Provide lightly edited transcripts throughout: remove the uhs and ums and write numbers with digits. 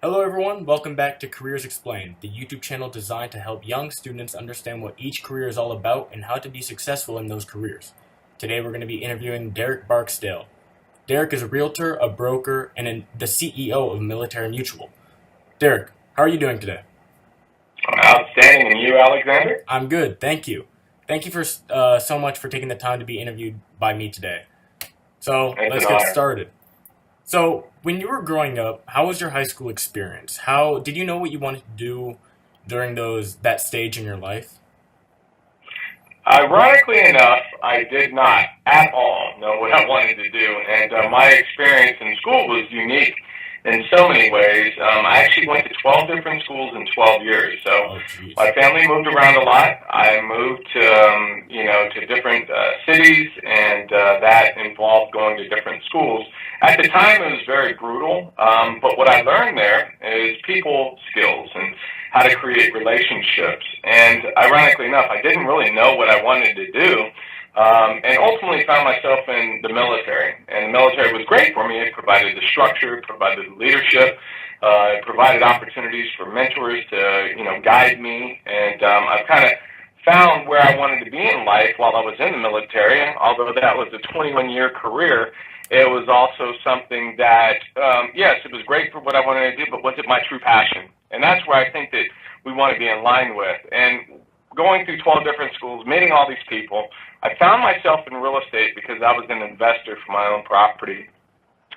Hello everyone, welcome back to Careers Explained, the YouTube channel designed to help young students understand what each career is all about and how to be successful in those careers. Today we're going to be interviewing Derek Barksdale. Derek is a realtor, a broker, and the CEO of Military Mutual. Derek, how are you doing today? Outstanding. And you, Alexander? I'm good, thank you. Thank you for so much for taking the time to be interviewed by me today. So It's let's an get honor. started. So, when you were growing up, how was your high school experience? How did you know what you wanted to do during that stage in your life? Ironically enough, I did not at all know what I wanted to do, and Yeah. my experience in school was unique in so many ways. I actually went to 12 different schools in 12 years, so Oh, jeez. my family moved around a lot. I moved to, to different cities, and that involved going to different schools. At the time, it was very brutal, but what I learned there is people skills and how to create relationships. And ironically enough, I didn't really know what I wanted to do, and ultimately found myself in the military. And the military was great for me. It provided the structure, provided the leadership, it provided opportunities for mentors to, guide me. And I've kind of found where I wanted to be in life while I was in the military. Although that was a 21-year career, it was also something that, yes, it was great for what I wanted to do, but was it my true passion? And that's where I think that we want to be in line with. And going through 12 different schools, meeting all these people, I found myself in real estate because I was an investor for my own property.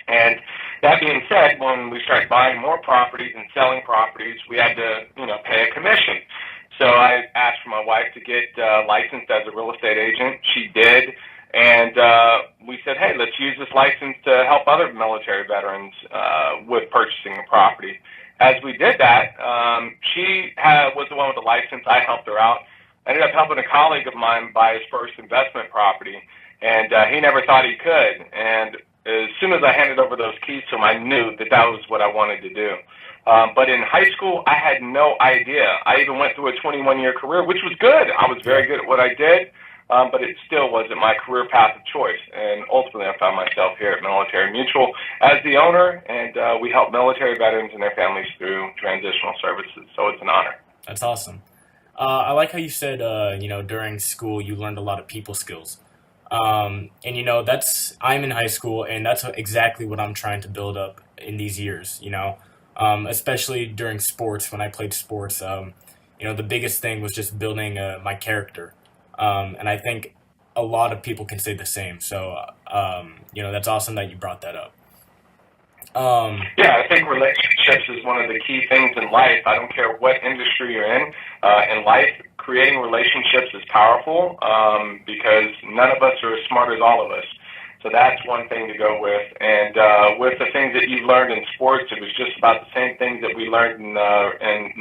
And that being said, when we started buying more properties and selling properties, we had to, pay a commission. So I asked for my wife to get licensed as a real estate agent. She did. And we said, hey, let's use this license to help other military veterans with purchasing a property. As we did that, was the one with the license. I helped her out. I ended up helping a colleague of mine buy his first investment property, and he never thought he could. And as soon as I handed over those keys to him, I knew that that was what I wanted to do. But in high school, I had no idea. I even went through a 21-year career, which was good. I was very good at what I did, but it still wasn't my career path of choice. And ultimately, I found myself here at Military Mutual as the owner, and we help military veterans and their families through transitional services. So it's an honor. That's awesome. I like how you said, during school you learned a lot of people skills. And I'm in high school, and that's exactly what I'm trying to build up in these years. Especially during sports when I played sports. The biggest thing was just building my character, and I think a lot of people can say the same. So, that's awesome that you brought that up. Um, Yeah, I think relationships is one of the key things in life. I don't care what industry you're in. In life, creating relationships is powerful because none of us are as smart as all of us. So that's one thing to go with. And with the things that you learned in sports, it was just about the same things that we learned in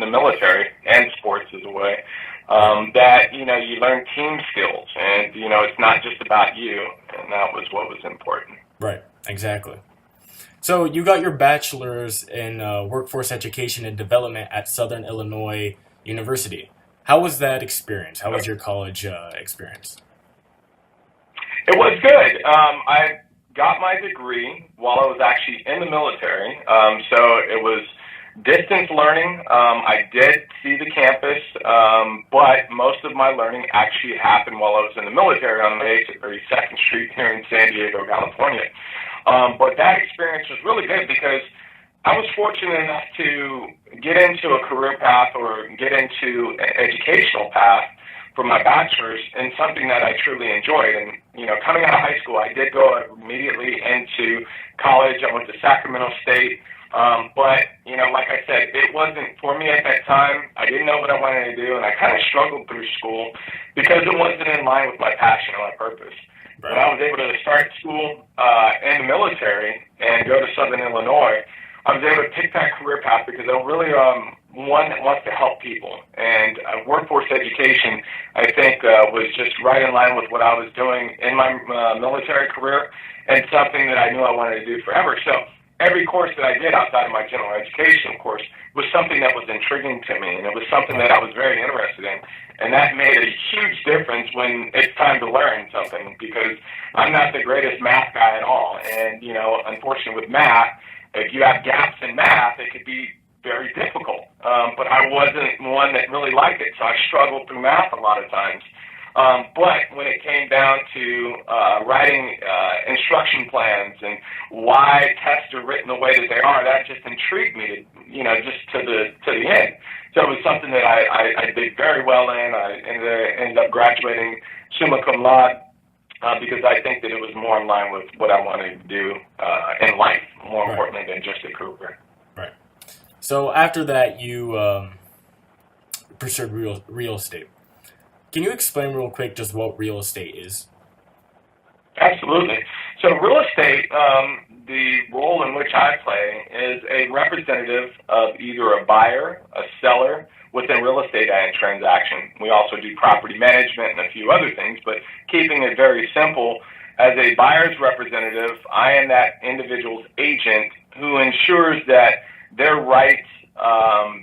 the military and sports as a way. That, you learn team skills, and, it's not just about you. And that was what was important. right, exactly. So you got your bachelor's in workforce education and development at Southern Illinois University. How was that experience? How was your college experience? It was good. I got my degree while I was actually in the military, so it was distance learning. I did see the campus, but most of my learning actually happened while I was in the military on the base at 32nd Street here in San Diego, California. But that experience was really good because I was fortunate enough to get into a career path or get into an educational path for my bachelor's in something that I truly enjoyed. And, coming out of high school, I did go immediately into college. I went to Sacramento State. But, like I said, it wasn't for me at that time. I didn't know what I wanted to do, and I kind of struggled through school because it wasn't in line with my passion or my purpose. When Right. I was able to start school in the military and go to Southern Illinois, I was able to pick that career path because I'm really one that wants to help people. And workforce education, I think, was just right in line with what I was doing in my military career and something that I knew I wanted to do forever. So every course that I did outside of my general education course was something that was intriguing to me, and it was something that I was very interested in. And that made a huge difference when it's time to learn something because I'm not the greatest math guy at all. And, unfortunately with math, if you have gaps in math, it could be but I wasn't one that really liked it, so I struggled through math a lot of times. But when it came down to writing instruction plans and why tests are written the way that they are, that just intrigued me, just to the end. So it was something that I did very well in. I ended up graduating summa cum laude because I think that it was more in line with what I wanted to do in life, more importantly than just a career. Right. So after that, you pursued real estate. Can you explain real quick just what real estate is? Absolutely. So real estate, the role in which I play is a representative of either a buyer, a seller within real estate transaction. We also do property management and a few other things, but keeping it very simple, as a buyer's representative, I am that individual's agent who ensures that their rights,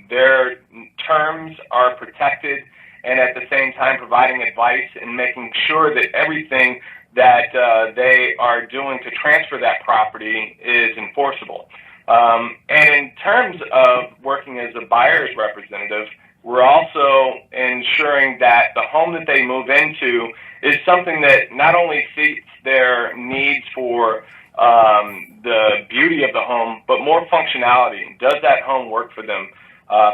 their terms are protected, and at the same time providing advice and making sure that everything that they are doing to transfer that property is enforceable. And in terms of working as a buyer's representative, we're also ensuring that the home that they move into is something that not only suits their needs for the beauty of the home, but more functionality. Does that home work for them?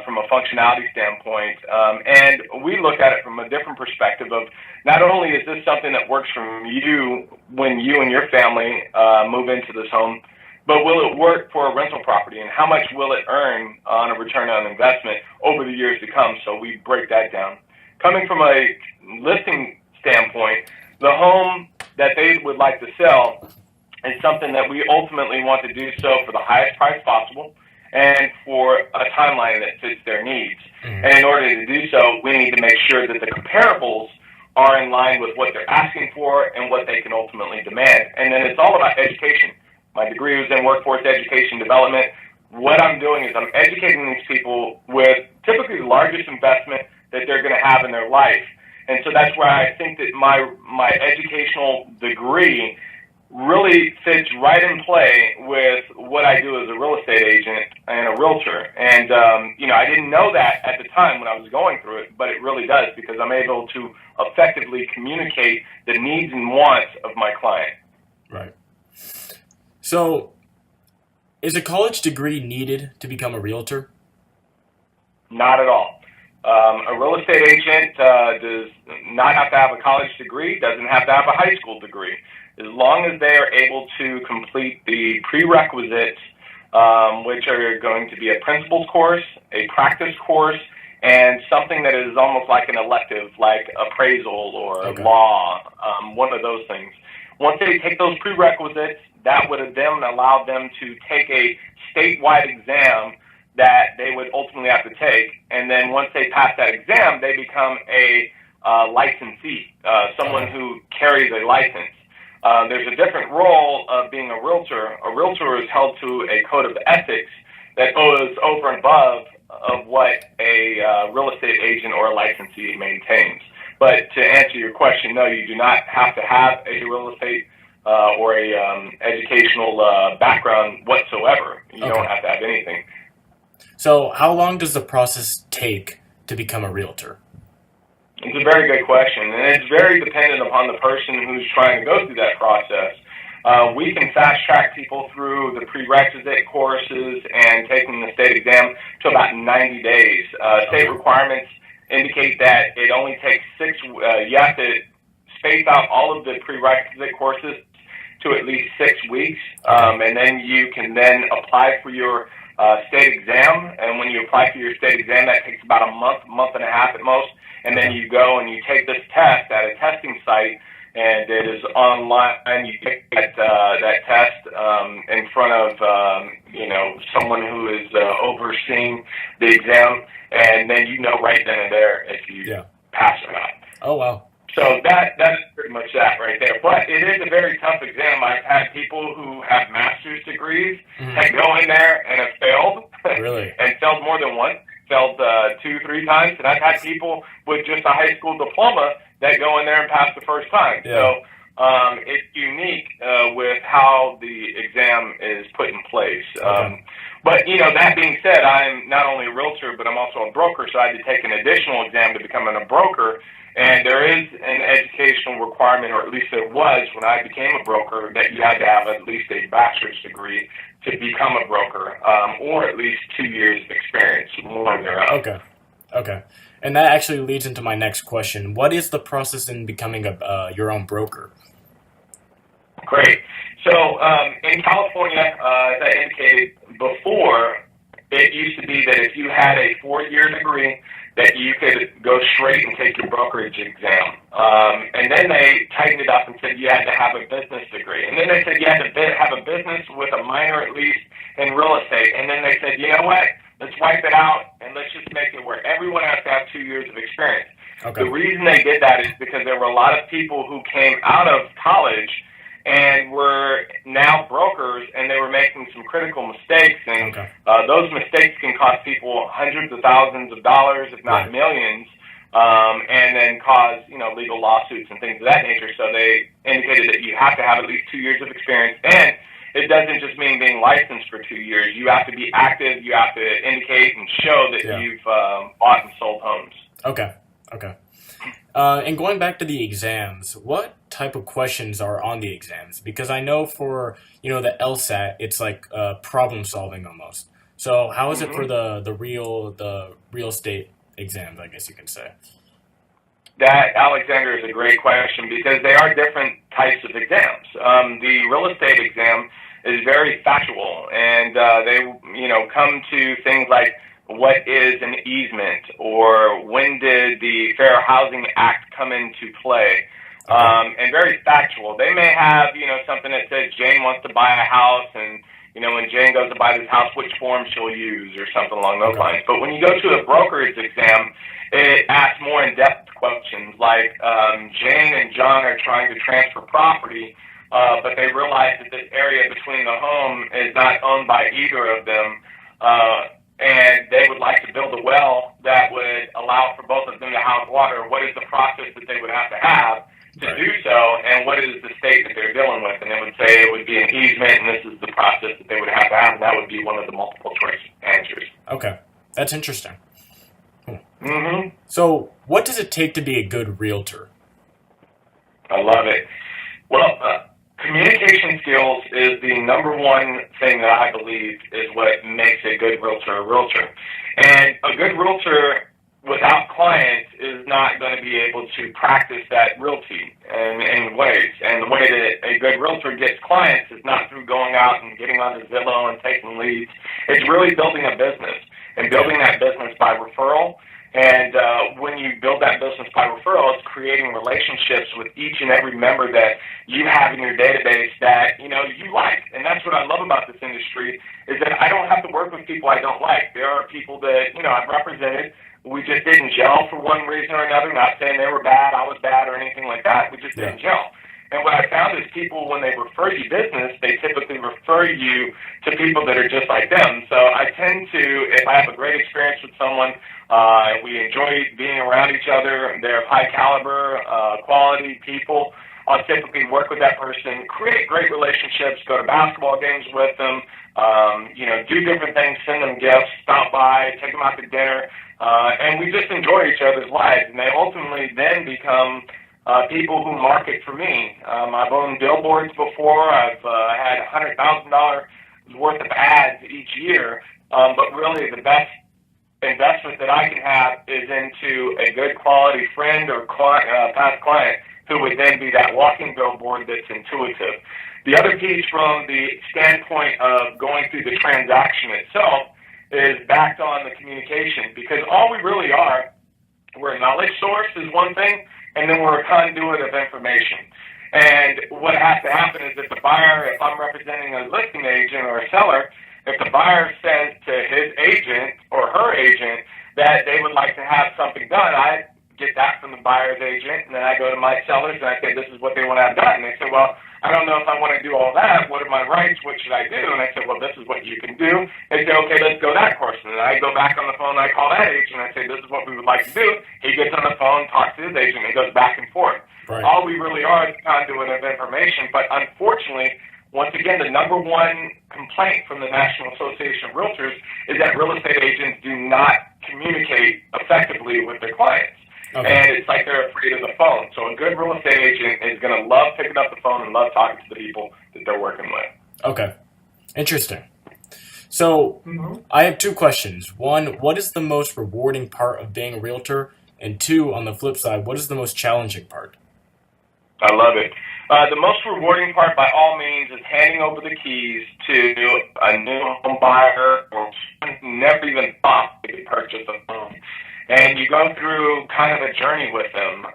From a functionality standpoint, and we look at it from a different perspective of not only is this something that works for you when you and your family move into this home, but will it work for a rental property, and how much will it earn on a return on investment over the years to come? So we break that down. Coming from a listing standpoint, the home that they would like to sell is something that we ultimately want to do so for the highest price possible, and for a timeline that fits their needs. Mm-hmm. And in order to do so, we need to make sure that the comparables are in line with what they're asking for and what they can ultimately demand. And then it's all about education. My degree was in workforce education development. What I'm doing is I'm educating these people with typically the largest investment that they're going to have in their life. And so that's where I think that my educational degree really fits right in play with what I do as a real estate agent and a realtor. And, I didn't know that at the time when I was going through it, but it really does because I'm able to effectively communicate the needs and wants of my client. Right. So, is a college degree needed to become a realtor? Not at all. A real estate agent does not have to have a college degree, doesn't have to have a high school degree. As long as they are able to complete the prerequisites, which are going to be a principles course, a practice course, and something that is almost like an elective, like appraisal or law, one of those things. Once they take those prerequisites, that would then allow them to take a statewide exam that they would ultimately have to take. And then once they pass that exam, they become a licensee, someone who carries a license. There's a different role of being a realtor. A realtor is held to a code of ethics that goes over and above of what a real estate agent or a licensee maintains. But to answer your question, no, you do not have to have a real estate or a educational background whatsoever. You don't have to have anything. So how long does the process take to become a realtor? It's a very good question, and it's very dependent upon the person who's trying to go through that process. We can fast-track people through the prerequisite courses and taking the state exam to about 90 days. State requirements indicate that it only takes you have to space out all of the prerequisite courses to at least 6 weeks, and then you can then apply for your state exam. And when you apply for your state exam, that takes about a month and a half at most. And then you go and you take this test at a testing site, and it is online. And you take that test in front of someone who is overseeing the exam, and then you know right then and there if you pass or not. Oh wow! So that's pretty much that right there. But it is a very tough exam. I've had people who have master's degrees that go in there and have failed. Really? And failed more than once. Failed 2-3 times, and I've had people with just a high school diploma that go in there and pass the first time. Yeah. it's unique with how the exam is put in place. Okay. But, that being said, I'm not only a realtor, but I'm also a broker, so I had to take an additional exam to become a broker. And there is an educational requirement, or at least there was when I became a broker, that you had to have at least a bachelor's degree to become a broker, or at least 2 years of experience, more thereof. Okay. Okay. And that actually leads into my next question. What is the process in becoming your own broker? Great. So in California, as I indicated before, it used to be that if you had a 4-year degree, that you could go straight and take your brokerage exam. And then they tightened it up and said you had to have a business degree. And then they said you had to have a business with a minor at least in real estate. And then they said, you know what? Let's wipe it out and let's just make it where everyone has to have 2 years of experience. Okay. The reason they did that is because there were a lot of people who came out of college and were now brokers, and they were making some critical mistakes, and Okay. Those mistakes can cost people hundreds of thousands of dollars, if not Right. millions, and then cause legal lawsuits and things of that nature. So they indicated that you have to have at least 2 years of experience, and it doesn't just mean being licensed for 2 years. You have to be active. You have to indicate and show that Yeah. you've bought and sold homes. Okay. Okay. And going back to the exams, what type of questions are on the exams? Because I know for the LSAT, it's like problem solving almost. So how is it for hmm the real estate exams? I guess you can say. That, Alexander, is a great question because they are different types of exams. The real estate exam is very factual, and they come to things like what is an easement, or when did the Fair Housing Act come into play, Okay. and very factual. They may have something that says Jane wants to buy a house, and when Jane goes to buy this house, which form she'll use, or something along those Okay. lines. But when you go to a brokerage exam, it asks more in-depth questions like Jane and John are trying to transfer property, but they realize that this area between the home is not owned by either of them, and they would like to build a well that would allow for both of them to have water. What is the process that they would have to Right. do so, and what is the state that they're dealing with? And they would say it would be an easement, and this is the process that they would have, and that would be one of the multiple choice answers. Okay. That's interesting. hmm So what does it take to be a good realtor? I love it. Well, communication skills is the number one thing that I believe is what makes a good realtor a realtor. And a good realtor without clients is not going to be able to practice that realty in ways. And the way that a good realtor gets clients is not through going out and getting on the Zillow and taking leads. It's really building a business, and building that business by referral. And when you build that business by referral, it's creating relationships with each and every member that you have in your database that you like. And that's what I love about this industry, is that I don't have to work with people I don't like. There are people that I've represented. We just didn't gel for one reason or another. Not saying they were bad, I was bad, or anything like that. We just Yeah. didn't gel. And what I found is people, when they refer you business, they typically refer you to people that are just like them. So I tend to, if I have a great experience with someone, we enjoy being around each other, they're high caliber, quality people, I'll typically work with that person, create great relationships, go to basketball games with them, do different things, send them gifts, stop by, take them out to dinner, and we just enjoy each other's lives. And they ultimately then become people who market for me. I've owned billboards before. I've had $100,000 worth of ads each year, but really the best investment that I can have is into a good quality friend or past client who would then be that walking billboard that's intuitive. The other piece from the standpoint of going through the transaction itself is backed on the communication, because all we really are, we're a knowledge source is one thing, and then we're a conduit of information. And what has to happen is that the buyer, if I'm representing a listing agent or a seller, if the buyer says to his agent or her agent that they would like to have something done, I get that from the buyer's agent, and then I go to my sellers and I say, this is what they want to have done. And they say, well, I don't know if I want to do all that. What are my rights? What should I do? And I say, well, this is what you can do. They say, okay, let's go that course. And then I go back on the phone, and I call that agent, and I say, this is what we would like to do. He gets on the phone, talks to his agent, and it goes back and forth. Right. All we really are is conduit of information. But unfortunately, once again, the number one complaint from the National Association of Realtors is that real estate agents do not communicate effectively with their clients. Okay. And it's like they're afraid of the phone. So a good real estate agent is going to love picking up the phone and love talking to the people that they're working with. Okay. Interesting. So I have two questions. One, what is the most rewarding part of being a realtor? And two, on the flip side, what is the most challenging part? I love it. The most rewarding part, by all means, is handing over the keys to a new home buyer or someone who never even thought they could purchase a home. And you go through kind of a journey with them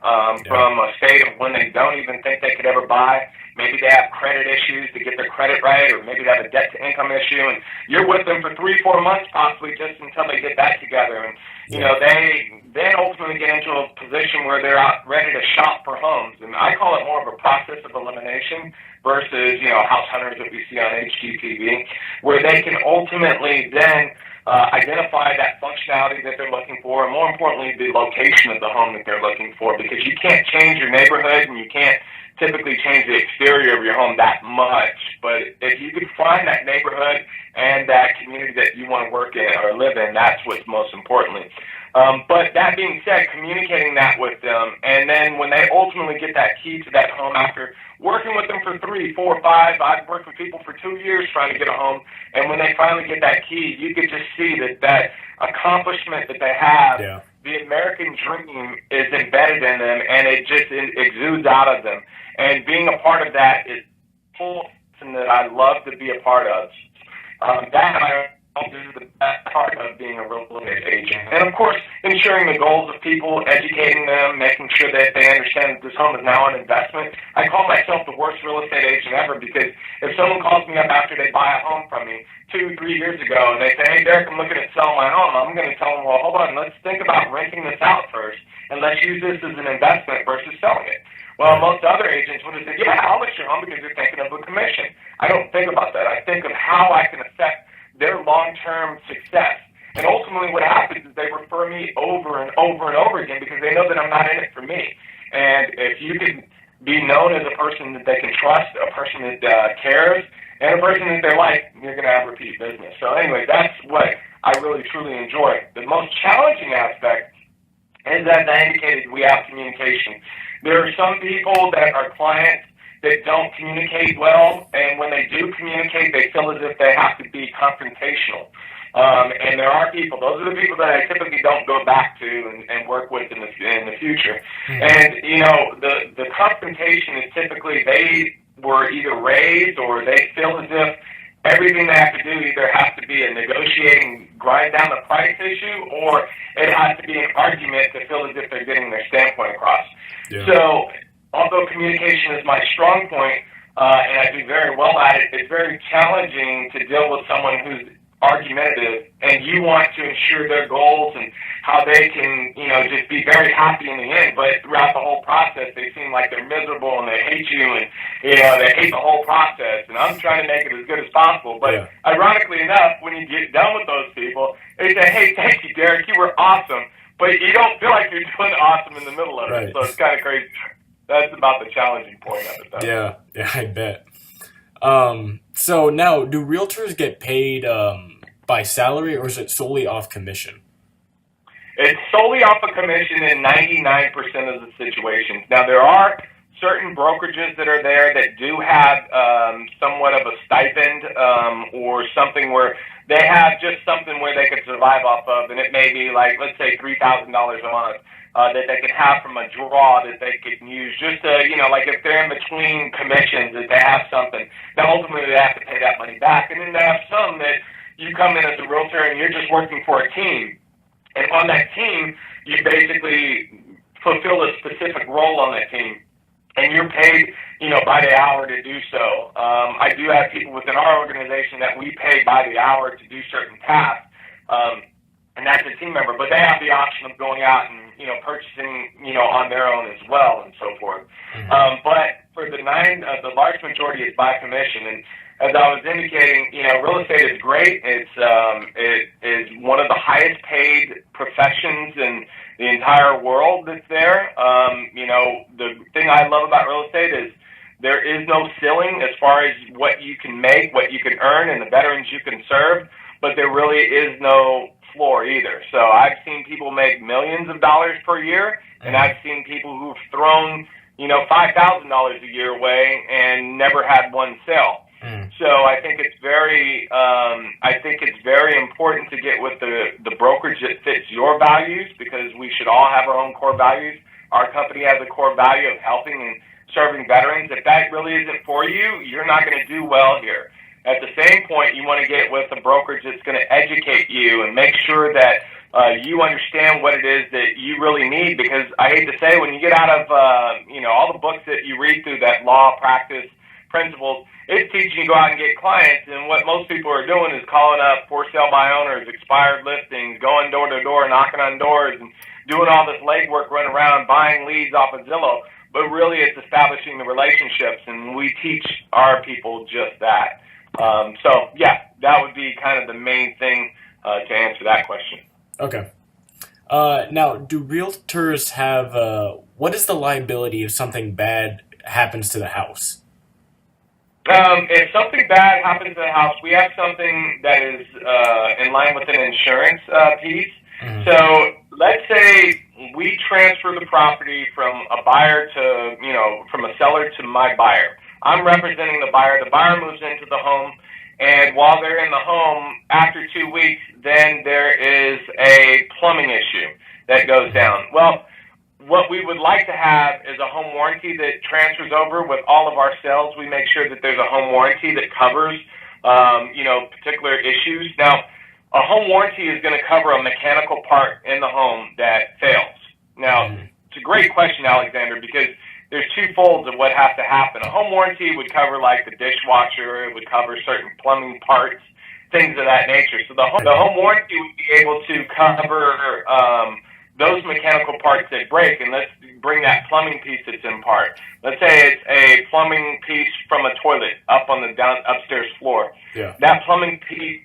from a state of when they don't even think they could ever buy. Maybe they have credit issues to get their credit right, or maybe they have a debt-to-income issue, and you're with them for 3-4 months possibly just until they get that together. And, you know, they then ultimately get into a position where they're out ready to shop for homes. And I call it more of a process of elimination versus, you know, house hunters that we see on HGTV, where they can ultimately then identify that functionality that they're looking for, and more importantly, the location of the home that they're looking for, because you can't change your neighborhood and you can't typically change the exterior of your home that much. But if you could find that neighborhood and that community that you want to work in or live in, that's what's most importantly. But that being said, communicating that with them, and then when they ultimately get that key to that home after working with them for 3, 4, 5, I've worked with people for 2 years trying to get a home, and when they finally get that key, you could just see that accomplishment that they have, the American dream is embedded in them, and it just exudes out of them. And being a part of that is something that I love to be a part of. That is the best part of being a real estate agent. And of course, ensuring the goals of people, educating them, making sure that they understand that this home is now an investment. I call myself the worst real estate agent ever, because if someone calls me up after they buy a home from me 2-3 years ago and they say, hey, Derek, I'm looking at selling my home, I'm going to tell them, well, hold on, let's think about renting this out first, and let's use this as an investment versus selling it. Well, most other agents would have said, yeah, I'll list your home because you're thinking of a commission. I don't think about that. I think of how I can affect their long-term success. And ultimately what happens is they refer me over and over and over again because they know that I'm not in it for me. And if you can be known as a person that they can trust, a person that cares, and a person that they like, you're going to have repeat business. So anyway, that's what I really, truly enjoy. The most challenging aspect is, as I indicated, we have communication. There are some people that are clients that don't communicate well, and when they do communicate, they feel as if they have to be confrontational. And there are people, those are the people that I typically don't go back to and work with in the future. And, you know, the confrontation is typically they were either raised or they feel as if everything they have to do either has to be a negotiating, grind down the price issue, or it has to be an argument to feel as if they're getting their standpoint across. So, although communication is my strong point, and I do very well at it, it's very challenging to deal with someone who's argumentative, and you want to ensure their goals and how they can, you know, just be very happy in the end. But throughout the whole process, they seem like they're miserable and they hate you, and you know they hate the whole process. And I'm trying to make it as good as possible. But ironically enough, when you get done with those people, they say, "Hey, thank you, Derek. You were awesome." But you don't feel like you're doing awesome in the middle of it. So it's kind of crazy. That's about the challenging point of it, though. Yeah, I bet. So now, do realtors get paid by salary, or is it solely off commission? It's solely off a commission in 99% of the situations. Now, there are certain brokerages that are there that do have somewhat of a stipend or something where they have just something where they could survive off of, and it may be like, let's say, $3,000 a month. That they can have from a draw that they can use just to, you know, like if they're in between commissions, that they have something. Now, ultimately, they have to pay that money back. And then they have some that you come in as a realtor and you're just working for a team. And on that team, you basically fulfill a specific role on that team. And you're paid, you know, by the hour to do so. I do have people within our organization that we pay by the hour to do certain tasks. And that's a team member, but they have the option of going out and, you know, purchasing, you know, on their own as well and so forth. But for the large majority is by commission. And as I was indicating, you know, real estate is great. It is one of the highest paid professions in the entire world that's there. You know, the thing I love about real estate is There is no ceiling as far as what you can make, what you can earn, and the veterans you can serve, but there really is no floor either. So I've seen people make millions of dollars per year, and I've seen people who've thrown, $5,000 a year away and never had one sale. So I think it's very important to get with the brokerage that fits your values, because we should all have our own core values. Our company has a core value of helping and serving veterans. If that really isn't for you, you're not going to do well here. At the same point, you want to get with a brokerage that's going to educate you and make sure that you understand what it is that you really need, because I hate to say, when you get out of all the books that you read through, that law, practice, principles, it's teaching you to go out and get clients, and what most people are doing is calling up for sale by owners, expired listings, going door to door, knocking on doors, and doing all this legwork, running around buying leads off of Zillow. But really, it's establishing the relationships, and we teach our people just that. That would be kind of the main thing to answer that question. Okay. Now, do realtors have, what is the liability if something bad happens to the house? If something bad happens to the house, we have something that is in line with an insurance piece. Mm-hmm. So let's say we transfer the property from a buyer to, from a seller to my buyer. I'm representing the buyer. The buyer moves into the home, and while they're in the home, after 2 weeks, then there is a plumbing issue that goes down. Well, what we would like to have is a home warranty that transfers over with all of our sales. We make sure that there's a home warranty that covers, particular issues. Now, a home warranty is going to cover a mechanical part in the home that fails. Now, it's a great question, Alexander, because there's two folds of what has to happen. A home warranty would cover like the dishwasher, it would cover certain plumbing parts, things of that nature. So the home warranty would be able to cover those mechanical parts that break, and let's bring that plumbing piece that's in part. Let's say it's a plumbing piece from a toilet up on the upstairs floor. Yeah. That plumbing piece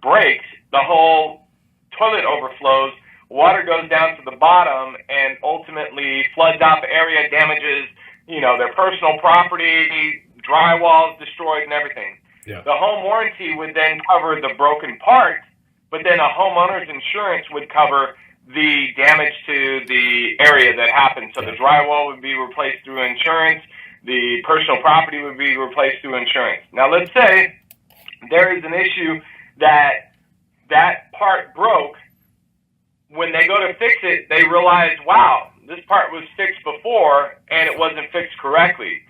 breaks, the whole toilet overflows, water goes down to the bottom, and ultimately floods out the area, damages, their personal property, drywall is destroyed and everything. Yeah. The home warranty would then cover the broken part, but then a homeowner's insurance would cover the damage to the area that happened. So the drywall would be replaced through insurance, the personal property would be replaced through insurance. Now let's say there is an issue that part broke. When they go to fix it, they realize, wow, this part was fixed before and it wasn't fixed correctly.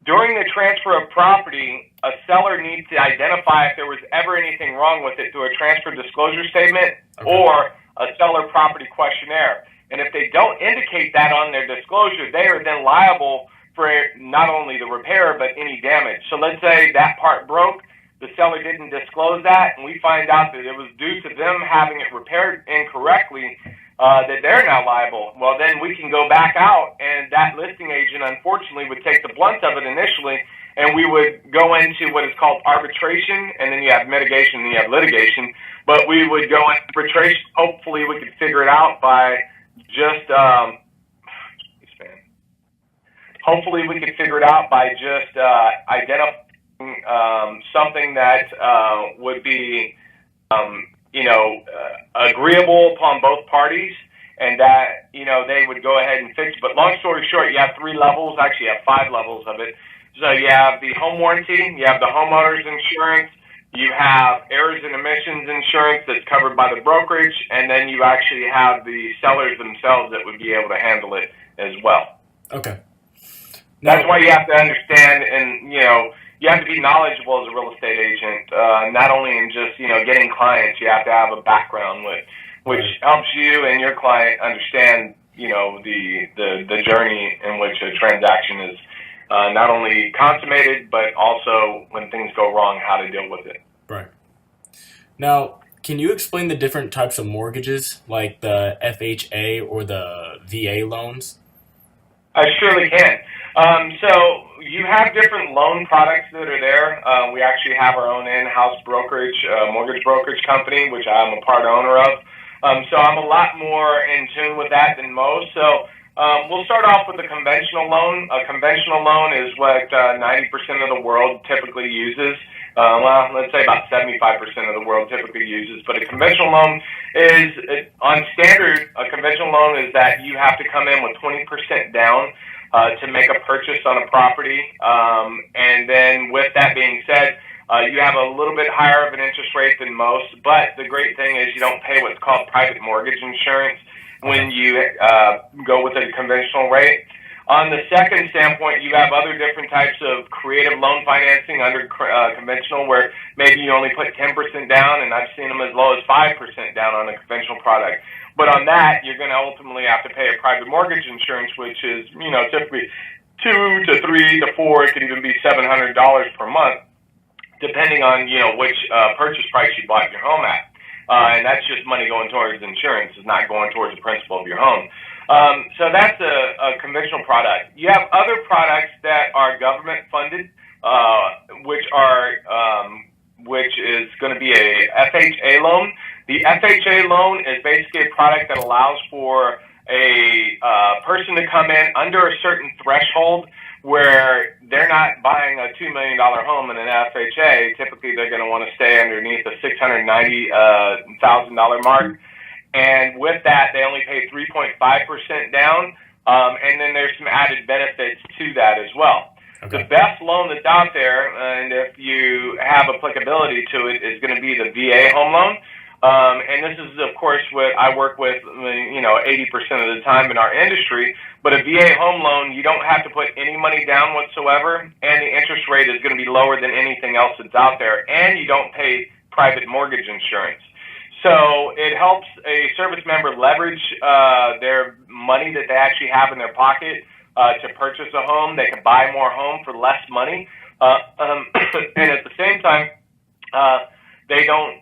During the transfer of property, a seller needs to identify if there was ever anything wrong with it through a transfer disclosure statement or a seller property questionnaire. And if they don't indicate that on their disclosure, they are then liable for not only the repair, but any damage. So let's say that part broke, the seller didn't disclose that, and we find out that it was due to them having it repaired incorrectly, that they're now liable. Well, then we can go back out, and that listing agent, unfortunately, would take the blunt of it initially, and we would go into what is called arbitration, and then you have mitigation, and you have litigation. But we would go into arbitration. Hopefully, we could figure it out by just identifying something that would be, agreeable upon both parties, and that, they would go ahead and fix it. But long story short, you have 3 levels. Actually, you have 5 levels of it. So you have the home warranty, you have the homeowner's insurance, you have errors and omissions insurance that's covered by the brokerage, and then you actually have the sellers themselves that would be able to handle it as well. Okay. That's why you have to understand, and, you have to be knowledgeable as a real estate agent, not only in just, getting clients. You have to have a background which helps you and your client understand, the journey in which a transaction is not only consummated, but also when things go wrong, how to deal with it. Right. Now, can you explain the different types of mortgages, like the FHA or the VA loans? I surely can. So you have different loan products that are there. We actually have our own in-house brokerage, mortgage brokerage company, which I'm a part owner of. So I'm a lot more in tune with that than most. So We'll start off with a conventional loan. A conventional loan is what 90% of the world typically uses. Well, let's say about 75% of the world typically uses. But a conventional loan is, on standard, a conventional loan is that you have to come in with 20% down to make a purchase on a property. And then with that being said, you have a little bit higher of an interest rate than most. But the great thing is you don't pay what's called private mortgage insurance when you go with a conventional rate. On the second standpoint, you have other different types of creative loan financing under conventional where maybe you only put 10% down, and I've seen them as low as 5% down on a conventional product. But on that, you're going to ultimately have to pay a private mortgage insurance, which is, typically $2 to $3 to $4, it could even be $700 per month, depending on, which purchase price you bought your home at. And that's just money going towards insurance. It's not going towards the principal of your home. So that's a conventional product. You have other products that are government funded, which is going to be a FHA loan. The FHA loan is basically a product that allows for a person to come in under a certain threshold where they're not buying a $2 million home in an FHA. Typically, they're going to want to stay underneath the $690,000 mark. And with that, they only pay 3.5% down, and then there's some added benefits to that as well. Okay. The best loan that's out there, and if you have applicability to it, is going to be the VA home loan. And this is, of course, what I work with, 80% of the time in our industry. But a VA home loan, you don't have to put any money down whatsoever, and the interest rate is going to be lower than anything else that's out there, and you don't pay private mortgage insurance. So it helps a service member leverage their money that they actually have in their pocket to purchase a home. They can buy more home for less money. And at the same time, they don't,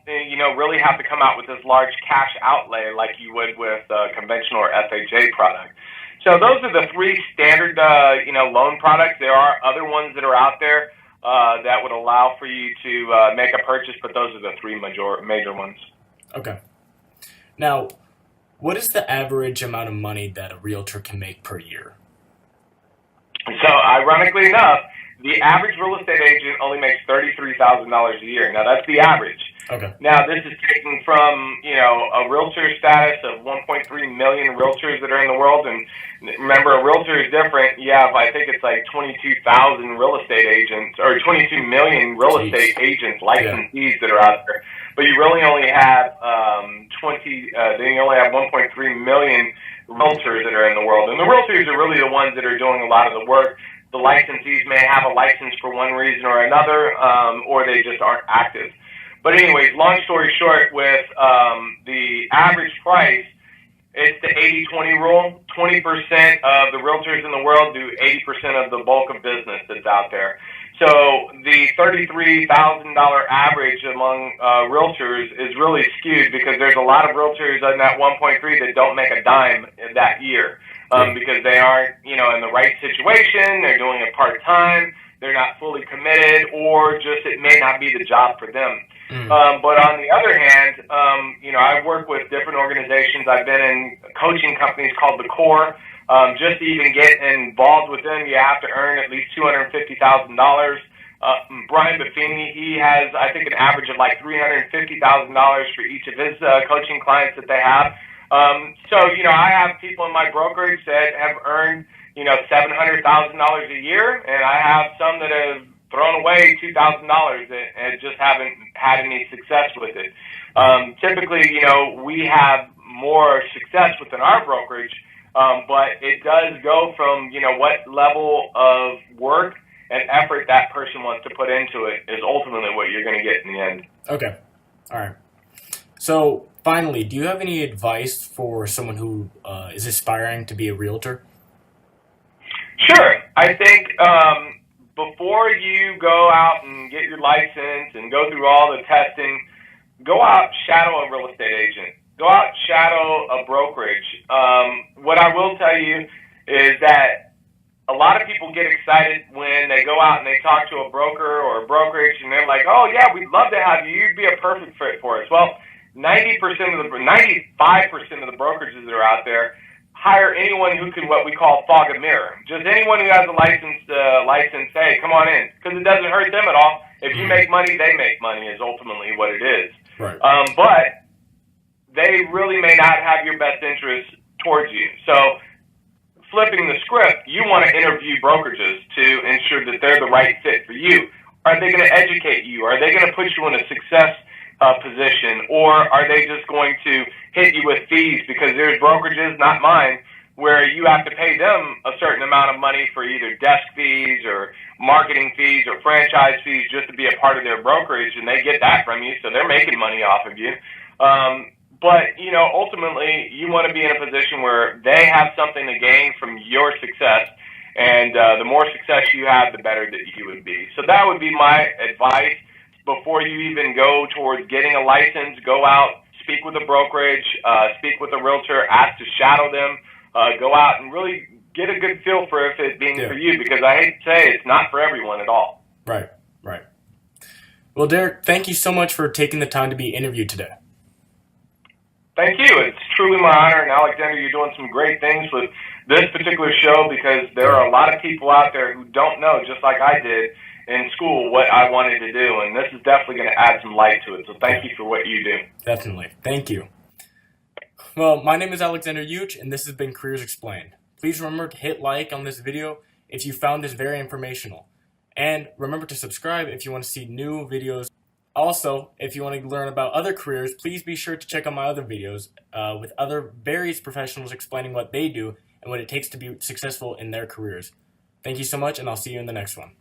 really have to come out with this large cash outlay like you would with a conventional or FHA product. So those are the three standard, loan products. There are other ones that are out there that would allow for you to make a purchase, but those are the three major ones. Okay. Now, what is the average amount of money that a realtor can make per year? So, ironically enough, the average real estate agent only makes $33,000 a year. Now, that's the average. Okay. Now, this is taken from, a realtor status of 1.3 million realtors that are in the world. And remember, a realtor is different. You have, I think it's like 22,000 real estate agents, or 22 million real estate agents, licensees that are out there. But you really only have you only have 1.3 million realtors that are in the world. And the realtors are really the ones that are doing a lot of the work. The licensees may have a license for one reason or another, or they just aren't active. But anyways, long story short, with the average price, it's the 80-20 rule. 20% of the realtors in the world do 80% of the bulk of business that's out there. So the $33,000 average among realtors is really skewed because there's a lot of realtors in that 1.3 that don't make a dime that year because they aren't, in the right situation. They're doing it part-time. They're not fully committed, or just it may not be the job for them. But on the other hand, I've worked with different organizations. I've been in coaching companies called The Core. Just to even get involved with them, you have to earn at least $250,000. Brian Buffini, he has, I think, an average of like $350,000 for each of his coaching clients that they have. So, I have people in my brokerage that have earned, $700,000 a year, and I have some that have thrown away $2,000 and just haven't had any success with it. Typically, we have more success within our brokerage, but it does go from, what level of work and effort that person wants to put into it is ultimately what you're going to get in the end. Okay. All right. So, finally, do you have any advice for someone who is aspiring to be a realtor? Sure. I think before you go out and get your license and go through all the testing, go out, shadow a real estate agent. Go out, shadow a brokerage. What I will tell you is that a lot of people get excited when they go out and they talk to a broker or a brokerage, and they're like, "Oh yeah, we'd love to have you. You'd be a perfect fit for us." Well, 95% of the brokerages that are out there hire anyone who can what we call fog a mirror. Just anyone who has a license, hey, come on in, because it doesn't hurt them at all. If you make money, they make money is ultimately what it is. Right. But they really may not have your best interest towards you. So flipping the script, you want to interview brokerages to ensure that they're the right fit for you. Are they going to educate you? Are they going to put you in a success position? Or are they just going to hit you with fees? Because there's brokerages, not mine, where you have to pay them a certain amount of money for either desk fees or marketing fees or franchise fees just to be a part of their brokerage, and they get that from you, so they're making money off of you. But, you know, ultimately, you want to be in a position where they have something to gain from your success, and the more success you have, the better that you would be. So that would be my advice. Before you even go towards getting a license, go out, speak with a brokerage, speak with a realtor, ask to shadow them, go out and really get a good feel for if it being for you, because I hate to say it's not for everyone at all. Right, right. Well, Derek, thank you so much for taking the time to be interviewed today. Thank you. It's truly my honor. And Alexander, you're doing some great things with this particular show, because there are a lot of people out there who don't know, just like I did in school, what I wanted to do. And this is definitely going to add some light to it. So thank you for what you do. Definitely. Thank you. Well, my name is Alexander Lluch, and this has been Careers Explained. Please remember to hit like on this video if you found this very informational. And remember to subscribe if you want to see new videos. Also, if you want to learn about other careers, please be sure to check out my other videos with other various professionals explaining what they do and what it takes to be successful in their careers. Thank you so much, and I'll see you in the next one.